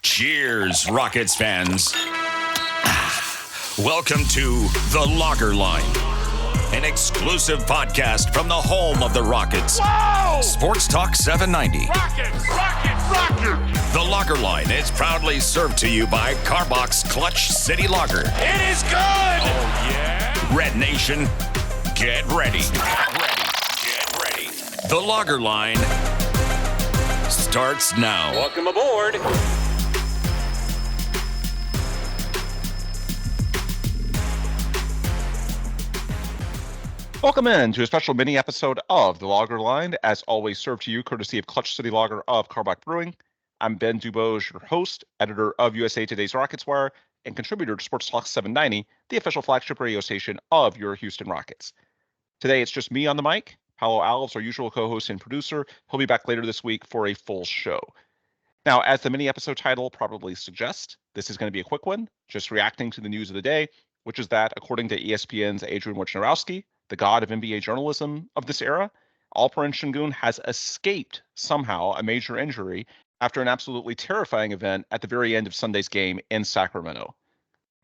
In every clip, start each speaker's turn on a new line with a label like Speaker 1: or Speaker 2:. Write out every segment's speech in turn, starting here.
Speaker 1: Cheers, Rockets fans. Welcome to The Locker Line, an exclusive podcast from the home of the Rockets.
Speaker 2: Whoa!
Speaker 1: Sports Talk 790.
Speaker 2: Rockets!
Speaker 1: The Locker Line is proudly served to you by Carbox Clutch City Lager.
Speaker 2: It is good! Oh, yeah?
Speaker 1: Red Nation, get ready. Get ready. The Locker Line starts now.
Speaker 2: Welcome aboard.
Speaker 3: Welcome in to a special mini episode of The Lager Line, as always served to you courtesy of Clutch City Lager of Carbach Brewing. I'm Ben Dubose, your host, editor of USA Today's Rockets Wire, and contributor to Sports Talk 790, the official flagship radio station of your Houston Rockets. Today, it's just me on the mic. Paolo Alves, our usual co-host and producer. He'll be back later this week for a full show. Now, as the mini episode title probably suggests, this is going to be a quick one, just reacting to the news of the day, which is that, according to ESPN's Adrian Wojnarowski, the god of NBA journalism of this era, Alperen Sengun has escaped somehow a major injury after an absolutely terrifying event at the very end of Sunday's game in Sacramento.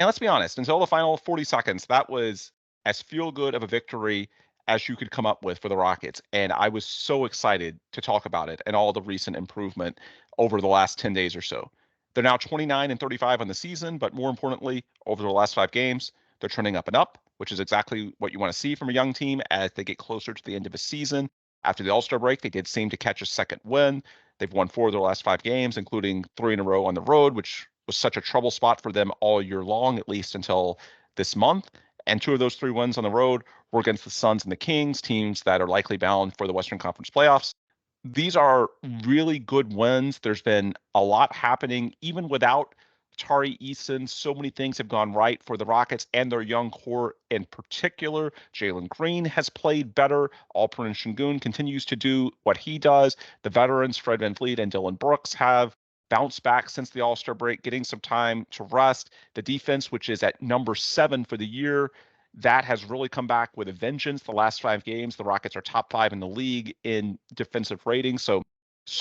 Speaker 3: And let's be honest, until the final 40 seconds, that was as feel-good of a victory as you could come up with for the Rockets. And I was so excited to talk about it and all the recent improvement over the last 10 days or so. They're now 29-35 on the season, but more importantly, over the last 5 games, they're trending up and up, which is exactly what you want to see from a young team as they get closer to the end of a season. After the All-Star break, they did seem to catch a second win. They've won 4 of their last 5 games, including 3 in a row on the road, which was such a trouble spot for them all year long, at least until this month. And 2 of those 3 wins on the road were against the Suns and the Kings, teams that are likely bound for the Western Conference playoffs. These are really good wins. There's been a lot happening, even without Tari Eason. So many things have gone right for the Rockets and their young core in particular. Jalen Green has played better. Alperen Sengun continues to do what he does. The veterans, Fred VanVleet and Dylan Brooks, have bounced back since the All-Star break, getting some time to rest. The defense, which is at number 7 for the year, that has really come back with a vengeance. The last 5 games, the Rockets are top 5 in the league in defensive rating. So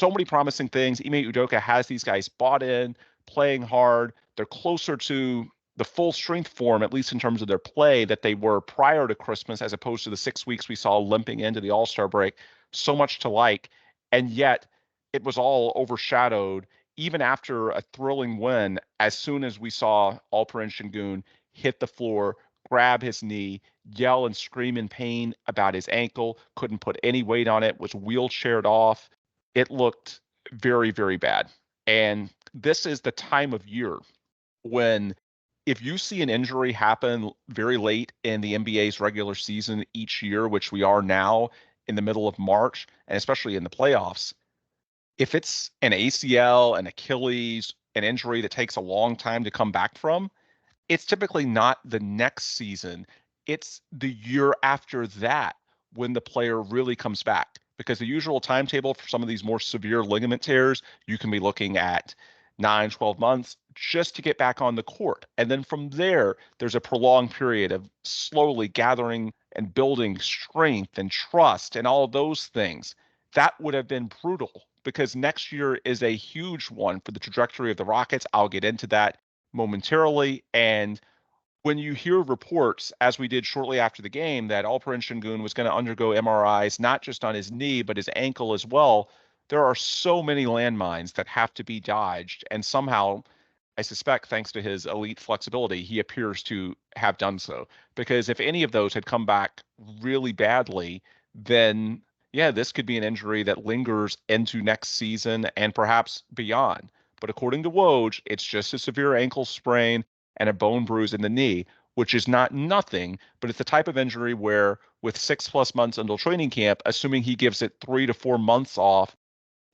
Speaker 3: many promising things. Ime Udoka has these guys bought in, playing hard. They're closer to the full strength form, at least in terms of their play, that they were prior to Christmas, as opposed to the 6 weeks we saw limping into the All-Star break. So much to like. And yet it was all overshadowed, even after a thrilling win, as soon as we saw Alperen Sengun hit the floor, grab his knee, yell and scream in pain about his ankle, couldn't put any weight on it, was wheelchaired off. It looked very, very bad. And this is the time of year when, if you see an injury happen very late in the NBA's regular season each year, which we are now in the middle of March, and especially in the playoffs, if it's an ACL, an Achilles, an injury that takes a long time to come back from, it's typically not the next season. It's the year after that when the player really comes back. Because the usual timetable for some of these more severe ligament tears, you can be looking at 9, 12 months just to get back on the court. And then from there, there's a prolonged period of slowly gathering and building strength and trust and all of those things. That would have been brutal, because next year is a huge one for the trajectory of the Rockets. I'll get into that momentarily. And when you hear reports, as we did shortly after the game, that Alperen Sengun was going to undergo MRIs, not just on his knee, but his ankle as well, there are so many landmines that have to be dodged. And somehow, I suspect, thanks to his elite flexibility, he appears to have done so. Because if any of those had come back really badly, then, yeah, this could be an injury that lingers into next season and perhaps beyond. But according to Woj, it's just a severe ankle sprain and a bone bruise in the knee, which is not nothing, but it's the type of injury where, with 6+ months until training camp, assuming he gives it 3 to 4 months off,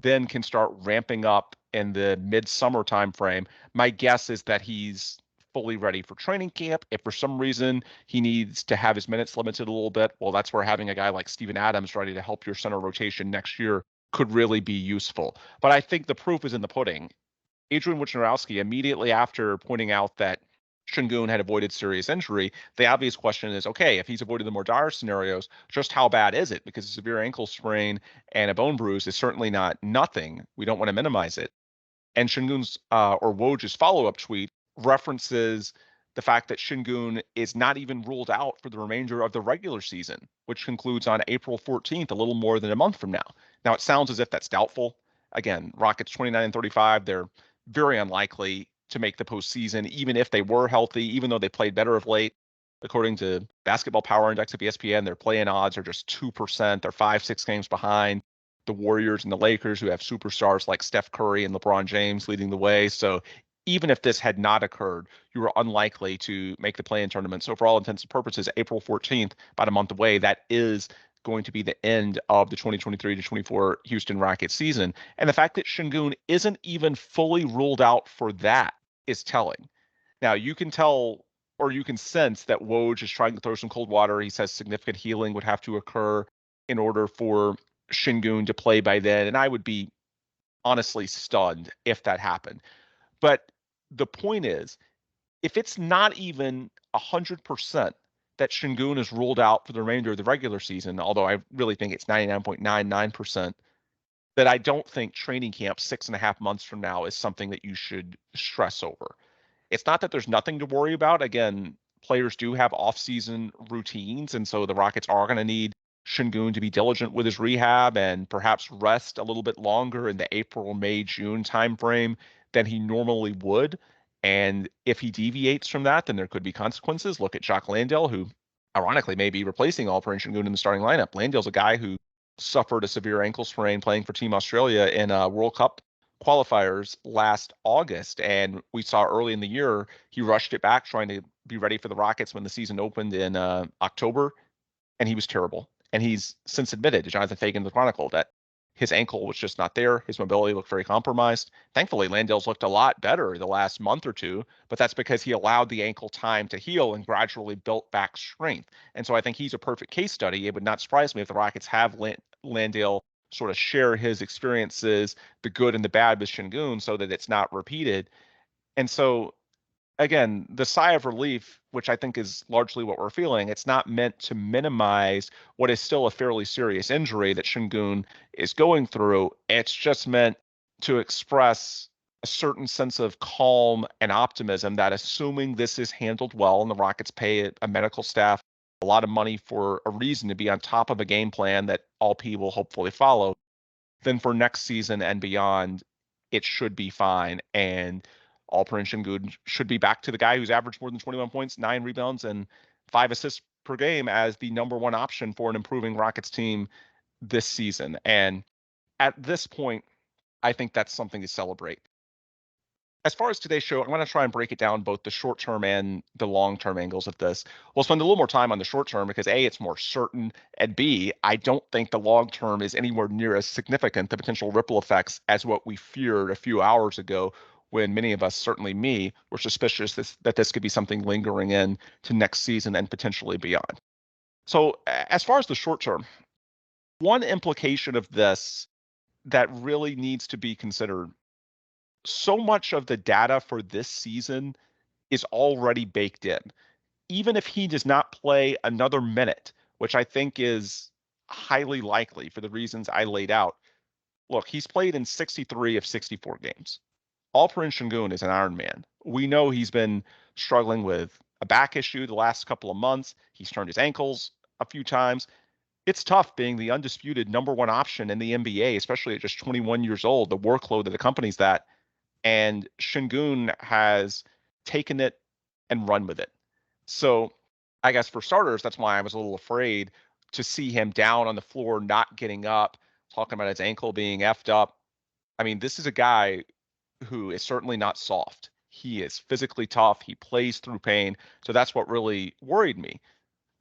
Speaker 3: then can start ramping up in the mid-summer time frame. My guess is that he's fully ready for training camp. If for some reason he needs to have his minutes limited a little bit, well, that's where having a guy like Steven Adams ready to help your center rotation next year could really be useful. But I think the proof is in the pudding. Adrian Wojnarowski, immediately after pointing out that Sengun had avoided serious injury. The obvious question is, okay, if he's avoided the more dire scenarios, just how bad is it? Because a severe ankle sprain and a bone bruise is certainly not nothing. We don't want to minimize it. And Shingun's or Woj's follow-up tweet references the fact that Sengun is not even ruled out for the remainder of the regular season, which concludes on April 14th, a little more than a month from now. Now, it sounds as if that's doubtful. Again, Rockets 29 and 35, they're very unlikely to make the postseason, even if they were healthy, even though they played better of late. According to Basketball Power Index of ESPN, their play-in odds are just 2%. They're 5-6 games behind the Warriors and the Lakers, who have superstars like Steph Curry and LeBron James leading the way. So even if this had not occurred, you were unlikely to make the play-in tournament. So for all intents and purposes, April 14th, about a month away, that is going to be the end of the 2023 to 24 Houston Rockets season. And the fact that Sengun isn't even fully ruled out for that is telling. Now, you can tell or you can sense that Woj is trying to throw some cold water. He says significant healing would have to occur in order for Sengun to play by then. And I would be honestly stunned if that happened. But the point is, if it's not even 100% that Sengun is ruled out for the remainder of the regular season, although I really think it's 99.99%, that I don't think training camp 6.5 months from now is something that you should stress over. It's not that there's nothing to worry about. Again, players do have off-season routines, and so the Rockets are going to need Sengun to be diligent with his rehab and perhaps rest a little bit longer in the April, May, June timeframe than he normally would. And if he deviates from that, then there could be consequences. Look at Jock Landale, who ironically may be replacing Alperen Sengun in the starting lineup. Landale's a guy who suffered a severe ankle sprain playing for Team Australia in a World Cup qualifiers last August. And we saw early in the year, he rushed it back trying to be ready for the Rockets when the season opened in October. And he was terrible. And he's since admitted to Jonathan Fagan, the Chronicle, that his ankle was just not there. His mobility looked very compromised. Thankfully, Landale's looked a lot better the last month or two, but that's because he allowed the ankle time to heal and gradually built back strength. And so I think he's a perfect case study. It would not surprise me if the Rockets have Landale sort of share his experiences, the good and the bad with Sengun, so that it's not repeated. And so again, the sigh of relief, which I think is largely what we're feeling, it's not meant to minimize what is still a fairly serious injury that Sengun is going through. It's just meant to express a certain sense of calm and optimism that assuming this is handled well and the Rockets pay a medical staff a lot of money for a reason to be on top of a game plan that all P will hopefully follow, then for next season and beyond, it should be fine. And Alperen Sengun should be back to the guy who's averaged more than 21 points, 9 rebounds, and 5 assists per game as the number one option for an improving Rockets team this season. And at this point, I think that's something to celebrate. As far as today's show, I'm going to try and break it down both the short term and the long term angles of this. We'll spend a little more time on the short term because A, it's more certain, and B, I don't think the long term is anywhere near as significant, the potential ripple effects, as what we feared a few hours ago when many of us, certainly me, were suspicious that this could be something lingering in to next season and potentially beyond. So as far as the short term, one implication of this that really needs to be considered, so much of the data for this season is already baked in. Even if he does not play another minute, which I think is highly likely for the reasons I laid out. Look, he's played in 63 of 64 games. Alperen Sengun is an Iron Man. We know he's been struggling with a back issue the last couple of months. He's turned his ankles a few times. It's tough being the undisputed number one option in the NBA, especially at just 21 years old, the workload that accompanies that. And Sengun has taken it and run with it. So I guess for starters, that's why I was a little afraid to see him down on the floor, not getting up, talking about his ankle being effed up. I mean, this is a guy who is certainly not soft. He is physically tough. He plays through pain. So that's what really worried me.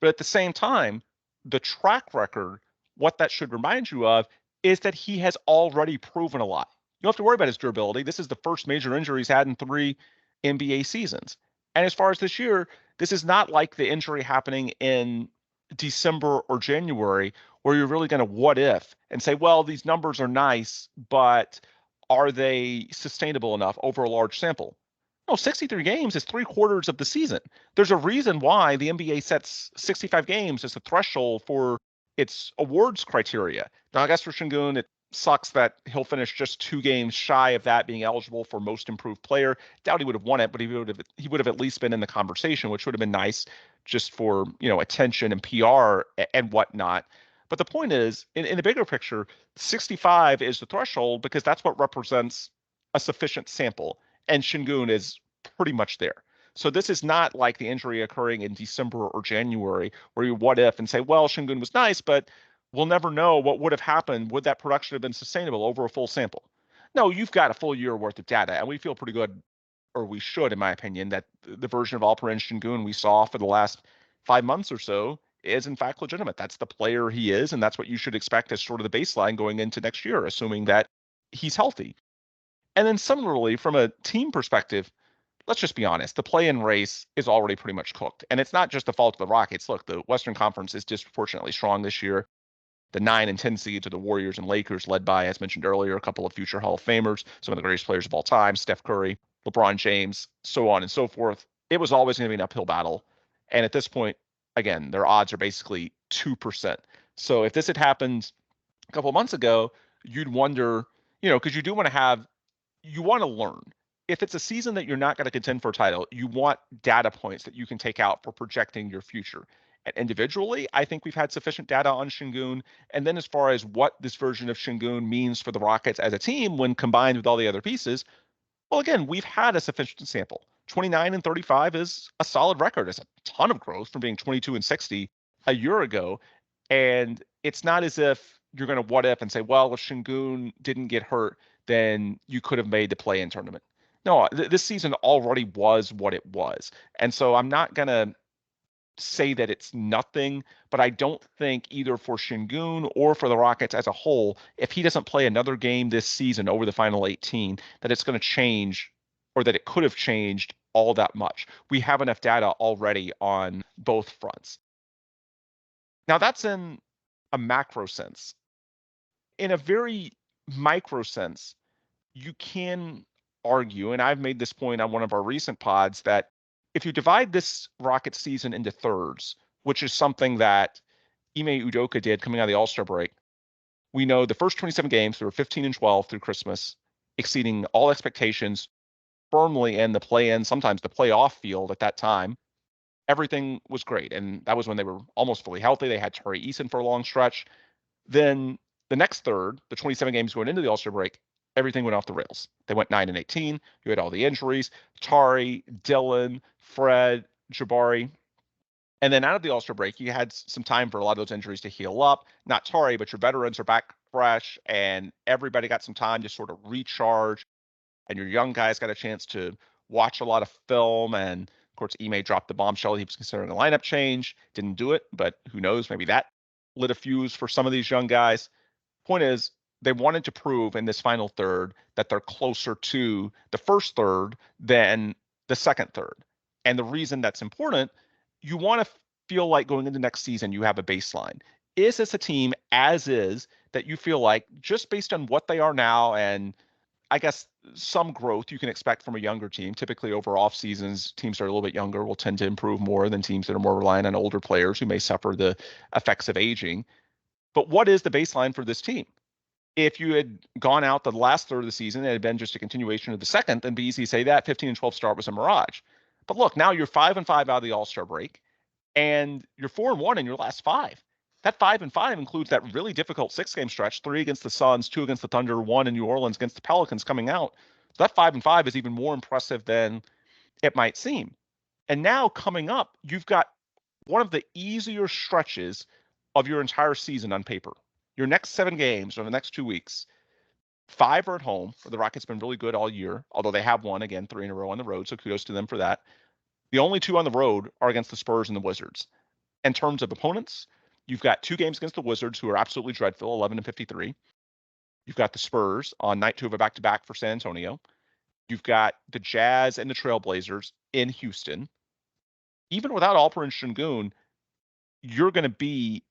Speaker 3: But at the same time, the track record, what that should remind you of is that he has already proven a lot. You don't have to worry about his durability. This is the first major injury he's had in 3 NBA seasons. And as far as this year, this is not like the injury happening in December or January where you're really going to what if and say, well, these numbers are nice, but are they sustainable enough over a large sample? No, 63 games is 3/4 of the season. There's a reason why the NBA sets 65 games as the threshold for its awards criteria. Now, I guess for Sengun, it sucks that he'll finish just 2 games shy of that being eligible for most improved player. Doubt he would have won it, but he would have at least been in the conversation, which would have been nice just for attention and PR and whatnot. But the point is, in the bigger picture, 65 is the threshold because that's what represents a sufficient sample, and Sengun is pretty much there. So this is not like the injury occurring in December or January where you what if and say, well, Sengun was nice, but we'll never know what would have happened. Would that production have been sustainable over a full sample? No, you've got a full year worth of data, and we feel pretty good, or we should, in my opinion, that the version of Alperen Sengun we saw for the last 5 months or so is in fact legitimate. That's the player he is, and that's what you should expect as sort of the baseline going into next year, assuming that he's healthy. And then similarly, from a team perspective, let's just be honest, the play-in race is already pretty much cooked. And it's not just the fault of the Rockets. Look, the Western Conference is disproportionately strong this year. The 9 and 10 seeds are the Warriors and Lakers, led by, as mentioned earlier, a couple of future Hall of Famers, some of the greatest players of all time, Steph Curry, LeBron James, so on and so forth. It was always going to be an uphill battle. And at this point, again, their odds are basically 2%. So if this had happened a couple of months ago, you'd wonder, because you want to learn. If it's a season that you're not going to contend for a title, you want data points that you can take out for projecting your future. And individually, I think we've had sufficient data on Sengun. And then as far as what this version of Sengun means for the Rockets as a team when combined with all the other pieces, well, again, we've had a sufficient sample. 29 and 35 is a solid record. It's a ton of growth from being 22 and 60 a year ago. And it's not as if you're going to what if and say, well, if Sengun didn't get hurt, then you could have made the play-in tournament. No, this season already was what it was. And so I'm not going to say that it's nothing, but I don't think either for Sengun or for the Rockets as a whole, if he doesn't play another game this season over the final 18, that it's going to change or that it could have changed all that much. We have enough data already on both fronts. Now, that's in a macro sense. In a very micro sense, you can argue, and I've made this point on one of our recent pods, that if you divide this Rockets season into thirds, which is something that Ime Udoka did coming out of the All-Star break, we know the first 27 games, there were 15 and 12 through Christmas, exceeding all expectations, firmly in the play-in, sometimes the playoff field at that time. Everything was great, and that was when they were almost fully healthy. They had Tari Eason for a long stretch. Then the next third, the 27 games going into the All-Star break, everything went off the rails. They went 9 and 18. You had all the injuries, Tari, Dylan, Fred, Jabari. And then out of the All-Star break, you had some time for a lot of those injuries to heal up. Not Tari, but your veterans are back fresh, and everybody got some time to sort of recharge. And your young guys got a chance to watch a lot of film. And of course, Ime dropped the bombshell. He was considering a lineup change. Didn't do it, but who knows? Maybe that lit a fuse for some of these young guys. Point is, they wanted to prove in this final third that they're closer to the first third than the second third. And the reason that's important, you want to feel like going into next season, you have a baseline. Is this a team as is that you feel like just based on what they are now and I guess some growth you can expect from a younger team. Typically over off seasons, teams that are a little bit younger will tend to improve more than teams that are more reliant on older players who may suffer the effects of aging. But what is the baseline for this team? If you had gone out the last third of the season, it had been just a continuation of the second, then it'd be easy to say that 15 and 12 start was a mirage. But look, now you're 5 and 5 out of the All-Star break, and you're 4 and 1 in your last 5. That 5 and 5 includes that really difficult 6-game stretch: 3 against the Suns, 2 against the Thunder, 1 in New Orleans against the Pelicans coming out. So that 5 and 5 is even more impressive than it might seem. And now coming up, you've got one of the easier stretches of your entire season on paper. Your next 7 games or the next 2 weeks, 5 are at home, where the Rockets have been really good all year, although they have won, again, 3 in a row on the road, so kudos to them for that. The only 2 on the road are against the Spurs and the Wizards. In terms of opponents, you've got 2 games against the Wizards, who are absolutely dreadful, 11 and 53. You've got the Spurs on night 2 of a back-to-back for San Antonio. You've got the Jazz and the Trailblazers in Houston. Even without Alperen Sengun, you're going to be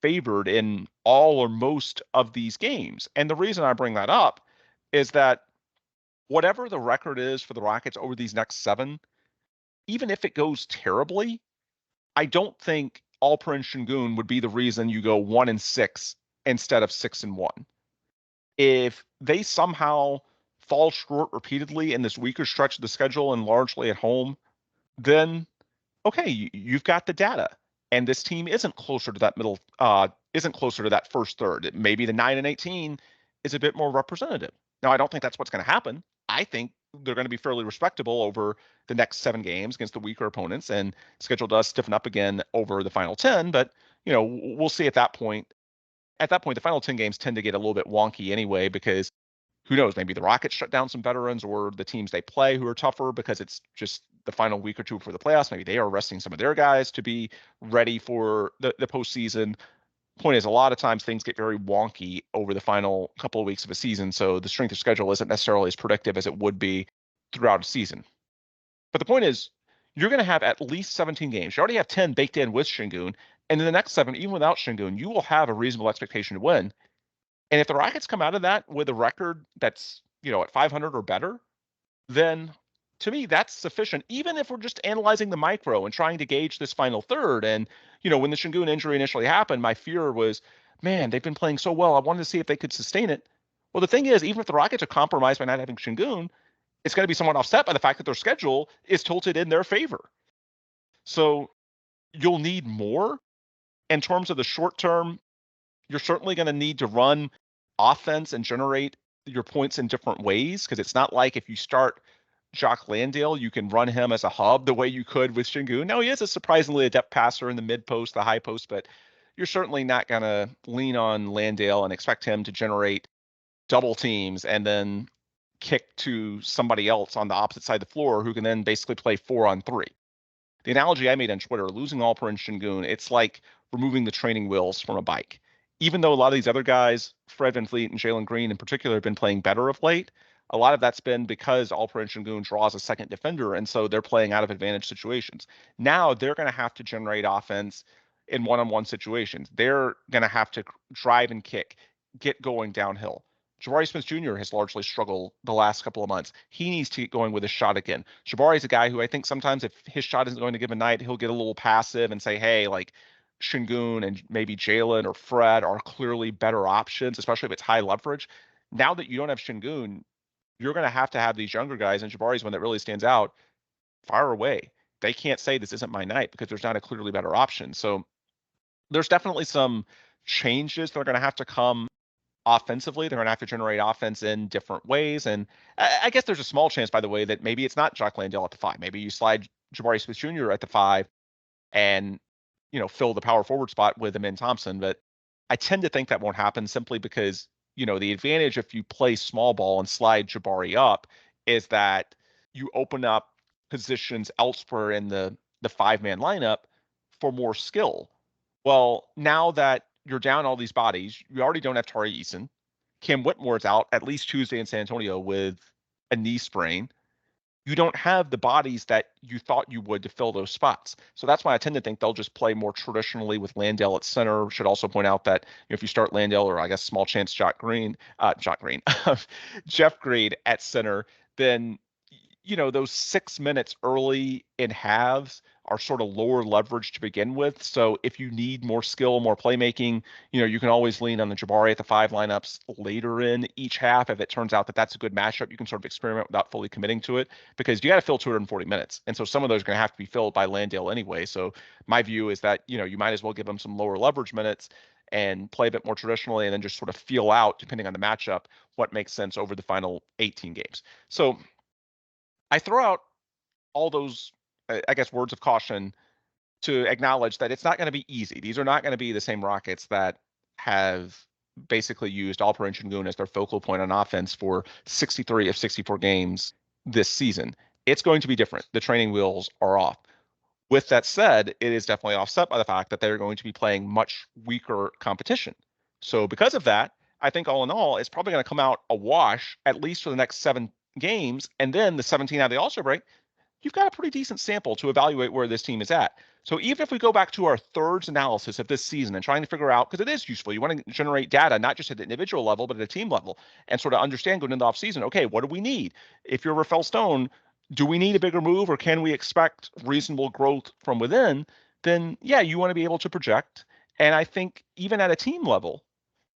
Speaker 3: favored in all or most of these games. And the reason I bring that up is that whatever the record is for the Rockets over these next 7, even if it goes terribly, I don't think Alperen Sengun would be the reason you go 1-6 instead of 6-1. If they somehow fall short repeatedly in this weaker stretch of the schedule and largely at home, then okay, you've got the data, and this team isn't closer to that isn't closer to that first third. Maybe the 9-18 is a bit more representative. Now, I don't think that's what's going to happen. I think they're going to be fairly respectable over the next 7 games against the weaker opponents, and schedule does stiffen up again over the final 10. But we'll see at that point. At that point, the final 10 games tend to get a little bit wonky anyway, because who knows, maybe the Rockets shut down some veterans, or the teams they play who are tougher because it's just the final week or two for the playoffs. Maybe they are resting some of their guys to be ready for the postseason. Point is, a lot of times things get very wonky over the final couple of weeks of a season, so the strength of schedule isn't necessarily as predictive as it would be throughout a season. But the point is, you're going to have at least 17 games. You already have 10 baked in with Sengun, and in the next 7, even without Sengun, you will have a reasonable expectation to win. And if the Rockets come out of that with a record that's, at 500 or better, then to me, that's sufficient, even if we're just analyzing the micro and trying to gauge this final third. And, when the Sengun injury initially happened, my fear was, man, they've been playing so well. I wanted to see if they could sustain it. Well, the thing is, even if the Rockets are compromised by not having Sengun, it's going to be somewhat offset by the fact that their schedule is tilted in their favor. So you'll need more in terms of the short term. You're certainly going to need to run offense and generate your points in different ways, because it's not like if you start Jock Landale, you can run him as a hub the way you could with Sengun. Now, he is a surprisingly adept passer in the mid post, the high post, but you're certainly not going to lean on Landale and expect him to generate double teams and then kick to somebody else on the opposite side of the floor who can then basically play 4-on-3. The analogy I made on Twitter, losing Alperen Sengun, it's like removing the training wheels from a bike. Even though a lot of these other guys, Fred VanVleet and Jalen Green in particular, have been playing better of late, a lot of that's been because Alperen Sengun draws a second defender, and so they're playing out of advantage situations. Now they're going to have to generate offense in one-on-one situations. They're going to have to drive and kick, get going downhill. Jabari Smith Jr. has largely struggled the last couple of months. He needs to get going with his shot again. Jabari is a guy who I think sometimes if his shot isn't going to give a night, he'll get a little passive and say, hey, like Sengun and maybe Jalen or Fred are clearly better options, especially if it's high leverage. Now that you don't have Sengun, you're going to have these younger guys, and Jabari's one that really stands out, fire away. They can't say this isn't my night because there's not a clearly better option. So there's definitely some changes that are going to have to come offensively. They're going to have to generate offense in different ways. And I guess there's a small chance, by the way, that maybe it's not Jock Landale at the 5. Maybe you slide Jabari Smith Jr. at the 5 and, fill the power forward spot with Amin Thompson. But I tend to think that won't happen simply because, the advantage if you play small ball and slide Jabari up is that you open up positions elsewhere in the 5-man lineup for more skill. Well, now that you're down all these bodies, you already don't have Tari Eason. Cam Whitmore's out at least Tuesday in San Antonio with a knee sprain. You don't have the bodies that you thought you would to fill those spots. So that's why I tend to think they'll just play more traditionally with Landale at center. Should also point out that if you start Landale, or I guess small chance Jeff Green at center, then those 6 minutes early in halves are sort of lower leverage to begin with. So if you need more skill, more playmaking, you can always lean on the Jabari at the 5 lineups later in each half. If it turns out that that's a good matchup, you can sort of experiment without fully committing to it, because you got to fill 240 minutes. And so some of those are going to have to be filled by Landale anyway. So my view is that, you might as well give them some lower leverage minutes and play a bit more traditionally, and then just sort of feel out, depending on the matchup, what makes sense over the final 18 games. So I throw out all those, I guess, words of caution to acknowledge that it's not going to be easy. These are not going to be the same Rockets that have basically used Alperen Sengun as their focal point on offense for 63 of 64 games this season. It's going to be different. The training wheels are off. With that said, it is definitely offset by the fact that they're going to be playing much weaker competition. So because of that, I think all in all, it's probably going to come out a wash, at least for the next 7 games. And then the 17 out of the All-Star break, you've got a pretty decent sample to evaluate where this team is at. So even if we go back to our thirds analysis of this season and trying to figure out, because it is useful, you want to generate data, not just at the individual level, but at a team level, and sort of understand going into the offseason, okay, what do we need? If you're Rafael Stone, do we need a bigger move or can we expect reasonable growth from within? Then, yeah, you want to be able to project. And I think even at a team level,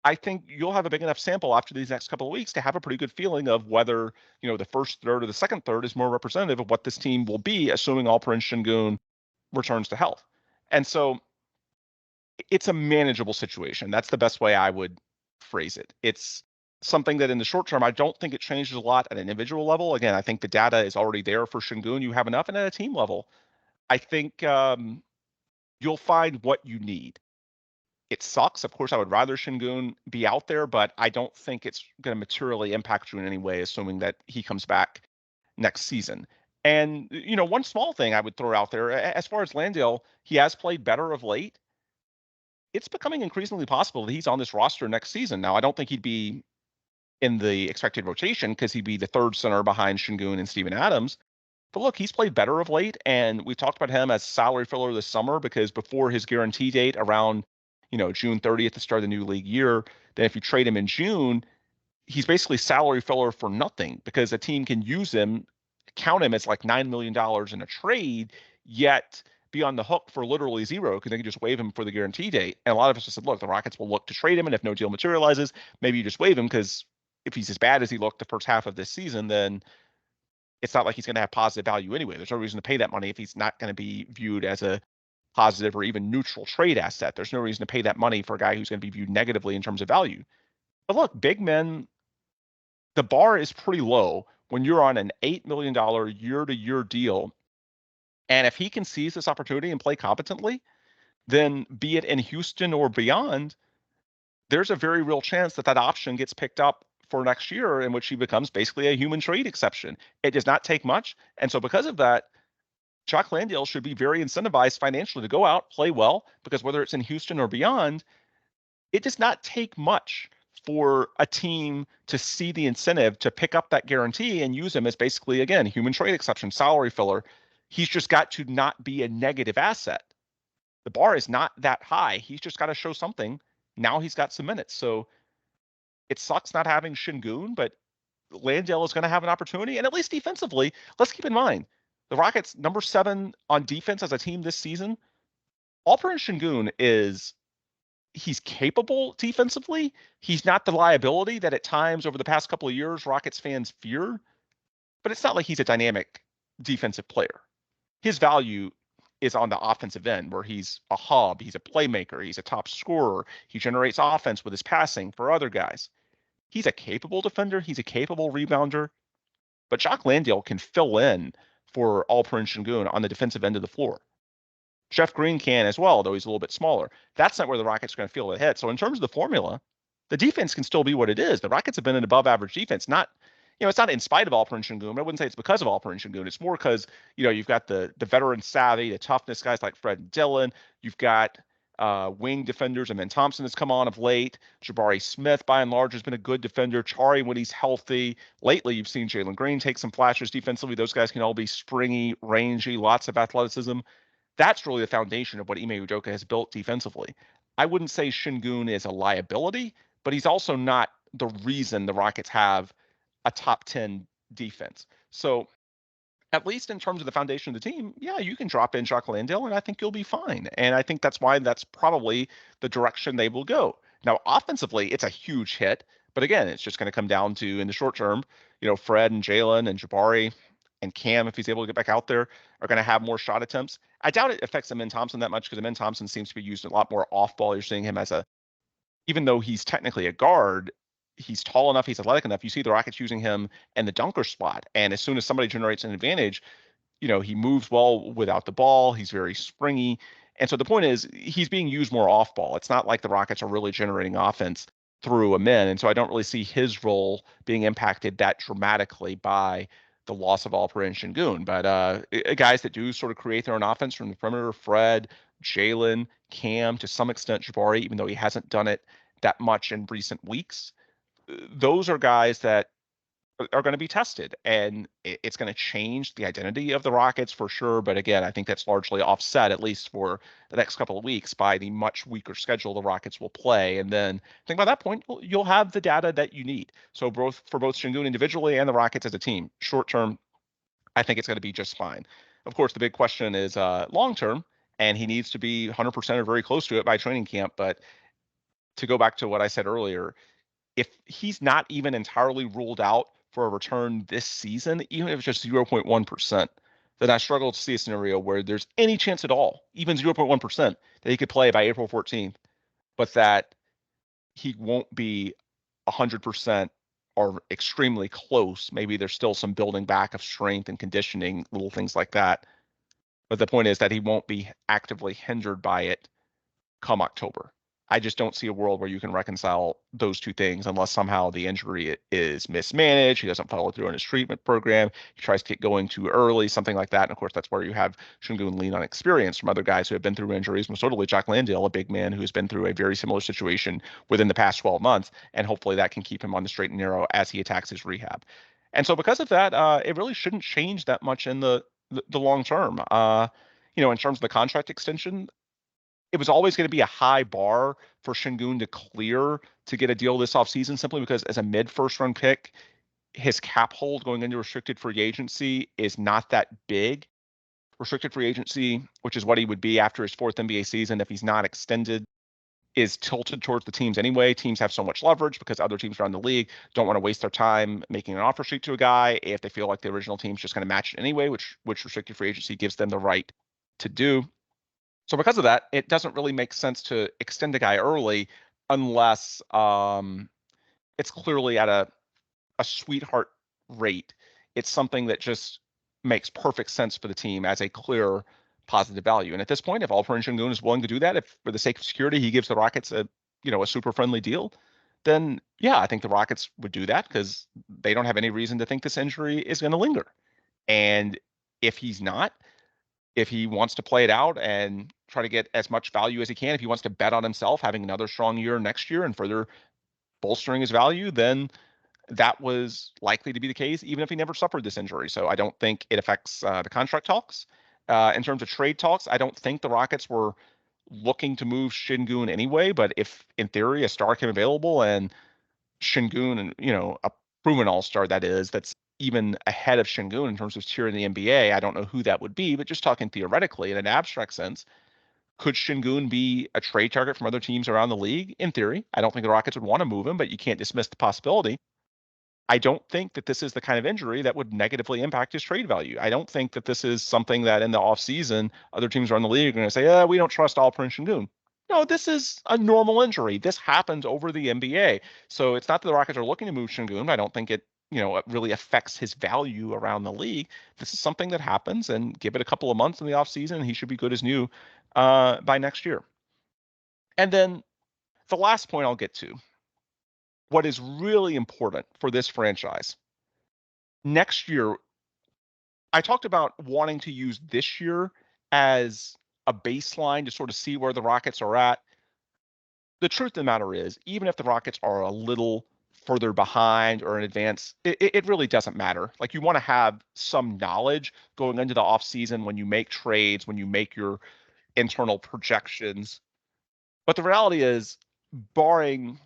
Speaker 3: I think you'll have a big enough sample after these next couple of weeks to have a pretty good feeling of whether, the first third or the second third is more representative of what this team will be, assuming Alperen Sengun returns to health. And so it's a manageable situation. That's the best way I would phrase it. It's something that in the short term, I don't think it changes a lot at an individual level. Again, I think the data is already there for Sengun. You have enough. And at a team level, I think you'll find what you need. It sucks. Of course, I would rather Sengun be out there, but I don't think it's going to materially impact you in any way, assuming that he comes back next season. And, one small thing I would throw out there, as far as Landale, he has played better of late. It's becoming increasingly possible that he's on this roster next season. Now, I don't think he'd be in the expected rotation because he'd be the third center behind Sengun and Steven Adams. But look, he's played better of late, and we've talked about him as salary filler this summer because before his guarantee date around, June 30th, the start of the new league year, then if you trade him in June, he's basically salary filler for nothing because a team can use him, count him as like $9 million in a trade, yet be on the hook for literally zero because they can just waive him for the guarantee date. And a lot of us just said, look, the Rockets will look to trade him, and if no deal materializes, maybe you just waive him because if he's as bad as he looked the first half of this season, then it's not like he's going to have positive value anyway. There's no reason to pay that money if he's not going to be viewed as a positive or even neutral trade asset. There's no reason to pay that money for a guy who's going to be viewed negatively in terms of value. But look, big men, the bar is pretty low when you're on an $8 million year-to-year deal. And if he can seize this opportunity and play competently, then be it in Houston or beyond, there's a very real chance that that option gets picked up for next year, in which he becomes basically a human trade exception. It does not take much. And so because of that, Chuck Landale should be very incentivized financially to go out, play well, because whether it's in Houston or beyond, it does not take much for a team to see the incentive to pick up that guarantee and use him as basically, again, human trade exception, salary filler. He's just got to not be a negative asset. The bar is not that high. He's just got to show something. Now he's got some minutes. So it sucks not having Sengun, but Landale is going to have an opportunity. And at least defensively, let's keep in mind, the Rockets, number 7 on defense as a team this season. Alperen Sengun he's capable defensively. He's not the liability that at times over the past couple of years Rockets fans fear, but it's not like he's a dynamic defensive player. His value is on the offensive end where he's a hub, he's a playmaker, he's a top scorer, he generates offense with his passing for other guys. He's a capable defender, he's a capable rebounder, but Jock Landale can fill in for Alperen Sengun on the defensive end of the floor. Jeff Green can as well, though he's a little bit smaller. That's not where the Rockets are going to feel the hit. So in terms of the formula, the defense can still be what it is. The Rockets have been an above average defense, not, it's not in spite of Alperen Sengun, but I wouldn't say it's because of Alperen Sengun. It's more because, you've got the veteran savvy, the toughness guys like Fred and Dillon. You've got wing defenders, and then Thompson has come on of late. Jabari Smith, by and large, has been a good defender. Chari, when he's healthy. Lately, you've seen Jalen Green take some flashes defensively. Those guys can all be springy, rangy, lots of athleticism. That's really the foundation of what Ime Udoka has built defensively. I wouldn't say Sengun is a liability, but he's also not the reason the Rockets have a top 10 defense. So at least in terms of the foundation of the team, yeah, you can drop in Jock Landale, and I think you'll be fine. And I think that's why that's probably the direction they will go. Now, offensively, it's a huge hit. But again, it's just going to come down to, in the short term, Fred and Jalen and Jabari and Cam, if he's able to get back out there, are going to have more shot attempts. I doubt it affects Amen Thompson that much because Amen Thompson seems to be used a lot more off ball. You're seeing him as even though he's technically a guard, he's tall enough, he's athletic enough. You see the Rockets using him in the dunker spot. And as soon as somebody generates an advantage, he moves well without the ball. He's very springy. And so the point is he's being used more off ball. It's not like the Rockets are really generating offense through Amen. And so I don't really see his role being impacted that dramatically by the loss of Alperen Sengun. But guys that do sort of create their own offense from the perimeter, Fred, Jalen, Cam, to some extent Jabari, even though he hasn't done it that much in recent weeks, those are guys that are going to be tested, and it's going to change the identity of the Rockets for sure. But again, I think that's largely offset, at least for the next couple of weeks, by the much weaker schedule the Rockets will play. And then I think by that point, you'll have the data that you need. So both for both Sengun individually and the Rockets as a team, short term, I think it's going to be just fine. Of course, the big question is long term, and he needs to be 100% or very close to it by training camp. But to go back to what I said earlier, if he's not even entirely ruled out for a return this season, even if it's just 0.1%, then I struggle to see a scenario where there's any chance at all, even 0.1%, that he could play by April 14th, but that he won't be 100% or extremely close. Maybe there's still some building back of strength and conditioning, little things like that. But the point is that he won't be actively hindered by it come October. I just don't see a world where you can reconcile those two things unless somehow the injury is mismanaged. He doesn't follow through on his treatment program. He tries to get going too early, something like that. And of course, that's where you have Sengun lean on experience from other guys who have been through injuries, most notably Jack Landale, a big man who has been through a very similar situation within the past 12 months. And hopefully that can keep him on the straight and narrow as he attacks his rehab. And so because of that, it really shouldn't change that much in the long term. In terms of the contract extension, it was always going to be a high bar for Sengun to clear to get a deal this offseason, simply because as a mid first round pick, his cap hold going into restricted free agency is not that big. Restricted free agency, which is what he would be after his fourth NBA season if he's not extended, is tilted towards the teams anyway. Teams have so much leverage because other teams around the league don't want to waste their time making an offer sheet to a guy if they feel like the original team's just going to match it anyway, which restricted free agency gives them the right to do. So because of that, it doesn't really make sense to extend a guy early unless it's clearly at a sweetheart rate. It's something that just makes perfect sense for the team as a clear positive value. And at this point, if Alperen Sengun is willing to do that, if for the sake of security he gives the Rockets a super friendly deal, then yeah, I think the Rockets would do that because they don't have any reason to think this injury is going to linger. And if he's not, if he wants to play it out and try to get as much value as he can, if he wants to bet on himself having another strong year next year and further bolstering his value, then that was likely to be the case, even if he never suffered this injury. So I don't think it affects the contract talks. In terms of trade talks, I don't think the Rockets were looking to move Sengun anyway. But if, in theory, a star came available and Sengun, and a proven all-star that is, that's even ahead of Sengun in terms of tier in the NBA, I don't know who that would be, but just talking theoretically in an abstract sense, could Sengun be a trade target from other teams around the league? In theory, I don't think the Rockets would want to move him, but you can't dismiss the possibility. I don't think that this is the kind of injury that would negatively impact his trade value. I don't think that this is something that in the offseason, other teams around the league are going to say, we don't trust Alperen Sengun. No, this is a normal injury. This happens over the NBA. So it's not that the Rockets are looking to move Sengun. I don't think it really affects his value around the league. This is something that happens, and give it a couple of months in the offseason, and he should be good as new by next year. And then the last point I'll get to, what is really important for this franchise. Next year, I talked about wanting to use this year as a baseline to sort of see where the Rockets are at. The truth of the matter is, even if the Rockets are a little further behind or in advance, it really doesn't matter. Like, you want to have some knowledge going into the offseason when you make trades, when you make your internal projections. But the reality is, barring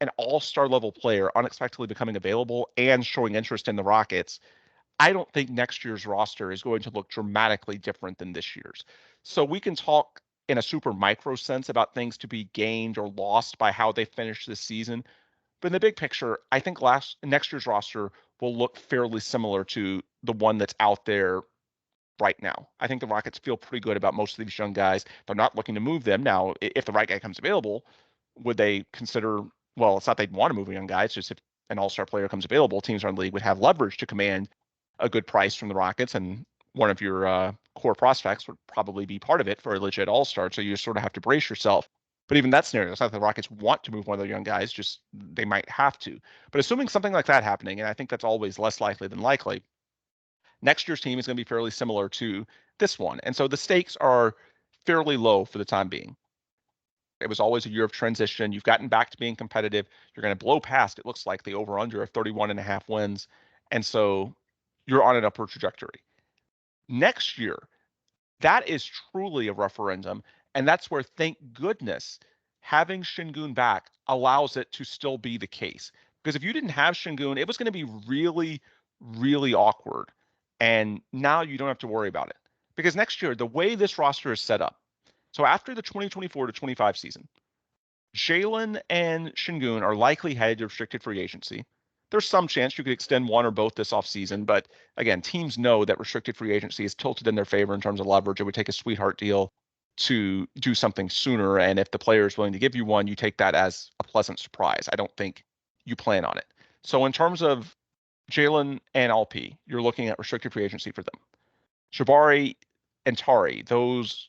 Speaker 3: an all-star level player unexpectedly becoming available and showing interest in the Rockets, I don't think next year's roster is going to look dramatically different than this year's. So we can talk in a super micro sense about things to be gained or lost by how they finish this season. But in the big picture, I think next year's roster will look fairly similar to the one that's out there right now. I think the Rockets feel pretty good about most of these young guys. They're not looking to move them. Now, if the right guy comes available, would they consider, well, it's not they'd want to move a young guy. It's just if an all-star player comes available, teams around the league would have leverage to command a good price from the Rockets, and one of your core prospects would probably be part of it for a legit all-star. So you sort of have to brace yourself. But even that scenario, it's not that the Rockets want to move one of their young guys, just they might have to. But assuming something like that happening, and I think that's always less likely than likely, next year's team is going to be fairly similar to this one. And so the stakes are fairly low for the time being. It was always a year of transition. You've gotten back to being competitive. You're going to blow past, it looks like, the over-under of 31.5 wins And so you're on an upward trajectory. Next year, that is truly a referendum. And that's where, thank goodness, having Sengun back allows it to still be the case. Because if you didn't have Sengun, it was going to be really, really awkward. And now you don't have to worry about it. Because next year, the way this roster is set up, so after the 2024 to 25 season, Jalen and Sengun are likely headed to restricted free agency. There's some chance you could extend one or both this offseason, but again, teams know that restricted free agency is tilted in their favor in terms of leverage. It would take a sweetheart deal to do something sooner, and if the player is willing to give you one, you take that as a pleasant surprise. I don't think you plan on it. So in terms of Jalen and LP, you're looking at restricted free agency for them. Jabari and Tari, those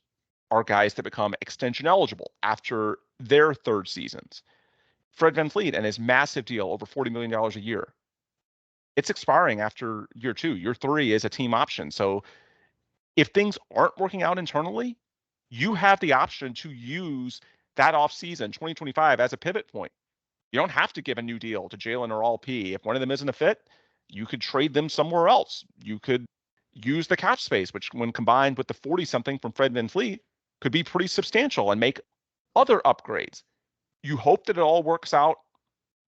Speaker 3: are guys that become extension eligible after their third seasons. Fred VanVleet and his massive deal, over $40 million a year, it's expiring after year 2. Year 3 is a team option. So if things aren't working out internally, you have the option to use that offseason, 2025, as a pivot point. You don't have to give a new deal to Jalen or LP. If one of them isn't a fit, you could trade them somewhere else. You could use the cap space, which when combined with the 40-something from Fred VanVleet, could be pretty substantial and make other upgrades. You hope that it all works out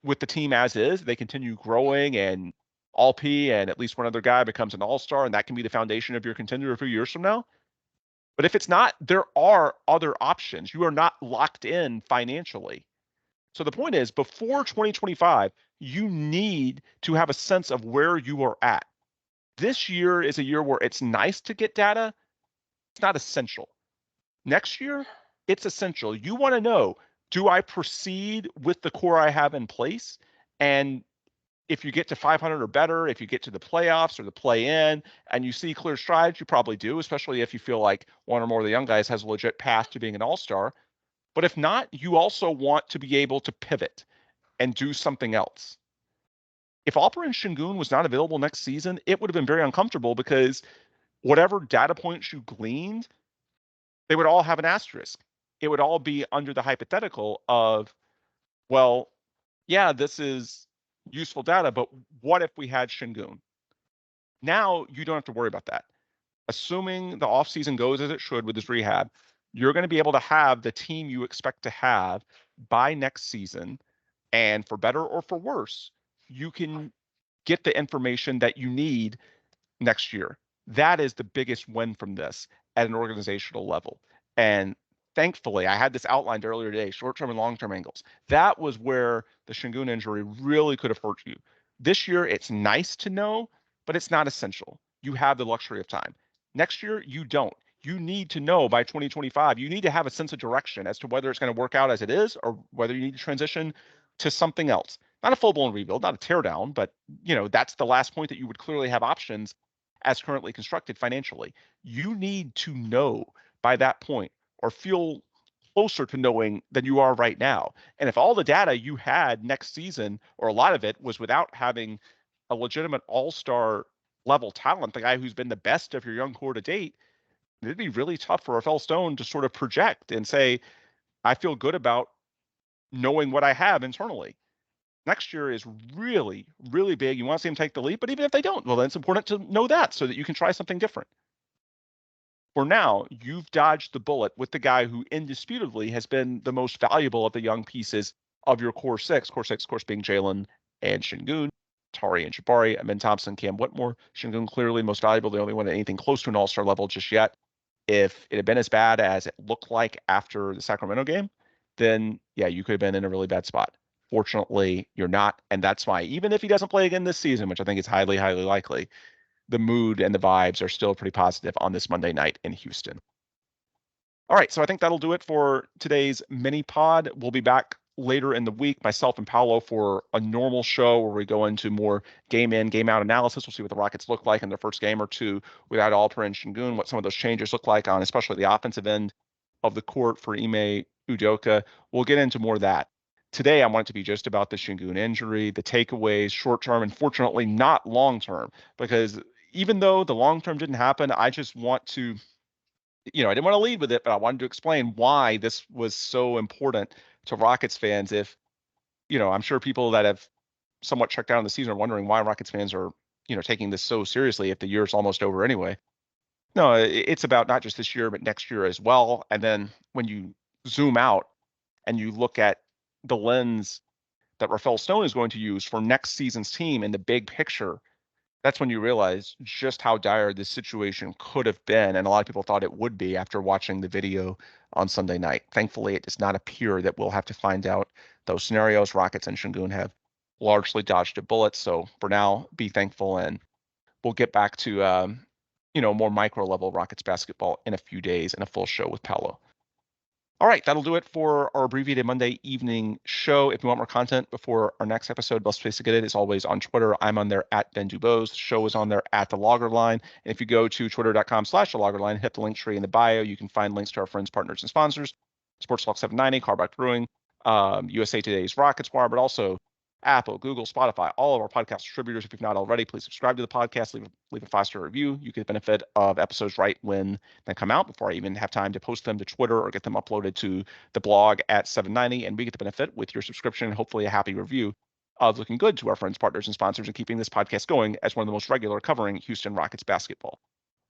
Speaker 3: with the team as is. They continue growing and LP and at least one other guy becomes an all-star, and that can be the foundation of your contender a few years from now. But if it's not, there are other options. You are not locked in financially. So the point is, before 2025, you need to have a sense of where you are at. This year is a year where it's nice to get data. It's not essential. Next year, it's essential. You want to know, do I proceed with the core I have in place? And if you get to 500 or better, if you get to the playoffs or the play-in and you see clear strides, you probably do, especially if you feel like one or more of the young guys has a legit path to being an all-star. But if not, you also want to be able to pivot and do something else. If Alperen Sengun was not available next season, it would have been very uncomfortable because whatever data points you gleaned, they would all have an asterisk. It would all be under the hypothetical of, well, yeah, this is useful data, but what if we had Sengun? Now you don't have to worry about that. Assuming the offseason goes as it should with his rehab, you're going to be able to have the team you expect to have by next season. And for better or for worse, you can get the information that you need next year. That is the biggest win from this at an organizational level. And thankfully, I had this outlined earlier today, short-term and long-term angles. That was where the Sengun injury really could have hurt you. This year, it's nice to know, but it's not essential. You have the luxury of time. Next year, you don't. You need to know by 2025. You need to have a sense of direction as to whether it's going to work out as it is or whether you need to transition to something else. Not a full-blown rebuild, not a teardown, but that's the last point that you would clearly have options as currently constructed financially. You need to know by that point or feel closer to knowing than you are right now. And if all the data you had next season, or a lot of it, was without having a legitimate all-star level talent, the guy who's been the best of your young core to date, it'd be really tough for Rafael Stone to sort of project and say, I feel good about knowing what I have internally. Next year is really, really big. You want to see them take the leap, but even if they don't, well, then it's important to know that so that you can try something different. For now, you've dodged the bullet with the guy who indisputably has been the most valuable of the young pieces of your core six, of course, being Jalen and Sengun, Tari and Jabari, Amin Thompson, Cam Whitmore. Sengun clearly most valuable, the only one at anything close to an all-star level just yet. If it had been as bad as it looked like after the Sacramento game, then yeah, you could have been in a really bad spot. Fortunately, you're not, and that's why even if he doesn't play again this season, which I think is highly, highly likely, the mood and the vibes are still pretty positive on this Monday night in Houston. All right, so I think that'll do it for today's mini pod. We'll be back later in the week, myself and Paolo, for a normal show where we go into more game in, game out analysis. We'll see what the Rockets look like in their first game or two without Alperen Sengun, what some of those changes look like on especially the offensive end of the court for Ime Udoka. We'll get into more of that. Today, I want it to be just about the Sengun injury, the takeaways, short-term, and fortunately not long-term, because even though the long-term didn't happen, I just want to, I didn't want to lead with it, but I wanted to explain why this was so important to Rockets fans. If, I'm sure people that have somewhat checked out on the season are wondering why Rockets fans are taking this so seriously if the year's almost over anyway. No, it's about not just this year, but next year as well. And then when you zoom out and you look at the lens that Rafael Stone is going to use for next season's team in the big picture, that's when you realize just how dire this situation could have been. And a lot of people thought it would be after watching the video on Sunday night. Thankfully, it does not appear that we'll have to find out those scenarios. Rockets and Sengun have largely dodged a bullet. So for now, be thankful, and we'll get back to more micro level Rockets basketball in a few days and a full show with Paolo. All right, that'll do it for our abbreviated Monday evening show. If you want more content before our next episode, best place to get it is always on Twitter. I'm on there at Ben Dubose. The show is on there at The Logger Line. And if you go to twitter.com/The Logger Line, hit the link tree in the bio, you can find links to our friends, partners, and sponsors. Sports Talk 790, Carbach Brewing, USA Today's Rockets Wire, but also Apple, Google, Spotify, all of our podcast distributors. If you've not already, please subscribe to the podcast, leave a 5-star review. You get the benefit of episodes right when they come out before I even have time to post them to Twitter or get them uploaded to the blog at 790. And we get the benefit with your subscription and hopefully a happy review of looking good to our friends, partners, and sponsors and keeping this podcast going as one of the most regular covering Houston Rockets basketball.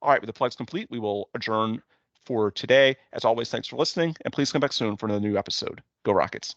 Speaker 3: All right, with the plugs complete, we will adjourn for today. As always, thanks for listening, and please come back soon for another new episode. Go Rockets.